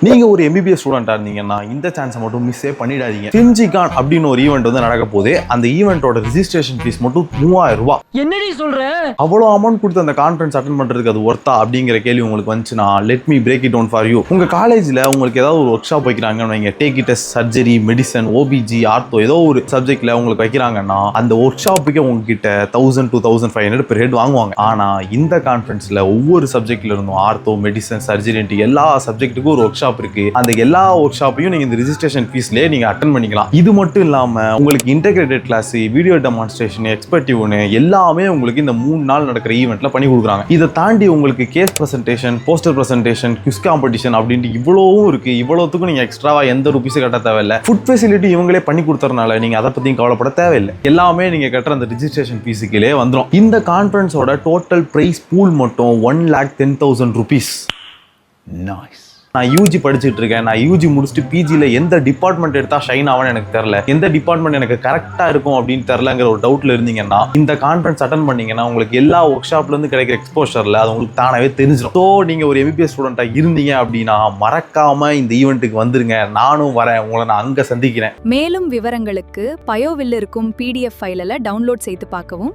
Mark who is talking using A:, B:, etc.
A: நீங்க ஒரு MBBS ஸ்டூடெண்டா இருந்தீங்கன்னா இந்த சான்ஸை மட்டும் மிஸ்ஸே பண்ணிடாதீங்க. FinCon அப்படின்னு ஒரு ஈவெண்ட் வந்து நடக்க போகுது. அந்த ஈவெண்டோட ரெஜிஸ்ட்ரேஷன் ஃபீஸ் மட்டும் 3000 ரூபாய்.
B: என்னடி சொல்ற?
A: அவ்வளோ அமௌண்ட் கொடுத்து அந்த கான்ஃபரன்ஸ் அட்டென்ட் பண்றதுக்கு அது ஒர்த்தா அப்படிங்கிற கேள்வி உங்களுக்கு வந்துச்சுன்னா let me break it down for you. உங்க காலேஜ்ல உங்களுக்கு ஏதாவது ஒரு ஒர்க் ஷாப் வைக்கிறாங்கன்னு வைங்க, take it surgery, medicine, OBG, ortho ஏதோ ஒரு சப்ஜெக்ட்ல உங்களுக்கு வைக்கிறாங்கன்னா அந்த ஒர்க் ஷாப்புக்கே உங்ககிட்ட 1000 to 1500 பெர் ஹெட் வாங்குவாங்க. ஆனா இந்த கான்ஃபரன்ஸ்ல ஒவ்வொரு சப்ஜெக்ட்ல இருந்தும் ஆர்த்தோ, மெடிசன், சர்ஜரி எல்லா சப்ஜெக்ட்டுக்கும் ஒரு ஒர்க் ஷாப் இருக்கு. அந்த எல்லா ஒர்க் ஷாப்பையும் நீங்க இந்த ரெஜிஸ்ட்ரேஷன் ஃபீஸ்லயே நீங்க அட்டென்ட் பண்ணிக்கலாம். இது மட்டும் இல்லாம உங்களுக்கு இன்டகிரேட்டட் கிளாஸ், வீடியோ டெமான்ஸ்ட்ரேஷன், எக்ஸ்பெர்டிவ்னு எல்லாமே உங்களுக்கு இந்த 3 நாள் நடக்கிற ஈவெண்ட்ல பண்ணி கொடுக்குறாங்க. இதை தாண்டி உங்களுக்கு case presentation, poster presentation, quiz competition அப்படின்ட்டு இவ்வளவும் இருக்கு. இவ்வளவுக்கும் நீங்க எக்ஸ்ட்ராவா எந்த ரூபீஸ் கட்ட தேவையில்லை. ஃபுட் ஃபெசிலிட்டி இவங்களே பண்ணி கொடுத்தறனால நீங்க அதை பத்தியும் கவலைப்பட தேவையில்லை. எல்லாமே நீங்க கட்டுற அந்த ரெஜிஸ்ட்ரேஷன் ஃபீஸுக்கே வந்துடும். இந்த கான்ஃபரன்ஸோட டோட்டல் பிரைஸ் பூல் மட்டும் 1,10,000 rupees. நைஸ். நான் யூஜி படிச்சுட்டு இருக்கேன். நான் யூஜி முடிச்சுட்டு பிஜியில் எந்த டிபார்ட்மெண்ட் எடுத்தா ஷைன் ஆகும்னு எனக்கு தெரியல, எந்த டிபார்ட்மெண்ட் எனக்கு கரெக்டாக இருக்கும் அப்படின்னு தெரியலங்கிற ஒரு டவுட்ல இருந்தீங்கன்னா இந்த கான்ஃபரன்ஸ் அட்டன் பண்ணீங்கன்னா உங்களுக்கு எல்லா ஒர்க் ஷாப்லேருந்து கிடைக்கிற எக்ஸ்போஷரில் அது உங்களுக்கு தானாகவே தெரிஞ்சிடும். ஸோ நீங்கள் ஒரு MBBS ஸ்டூடெண்ட்டாக இருந்தீங்க அப்படின்னா மறக்காம இந்த ஈவெண்ட்டுக்கு வந்துருங்க. நானும் வரேன், உங்களை நான் அங்கே சந்திக்கிறேன்.
C: மேலும் விவரங்களுக்கு பயோவில் இருக்கும் PDF ஃபைலில் டவுன்லோட் செய்து பார்க்கவும்.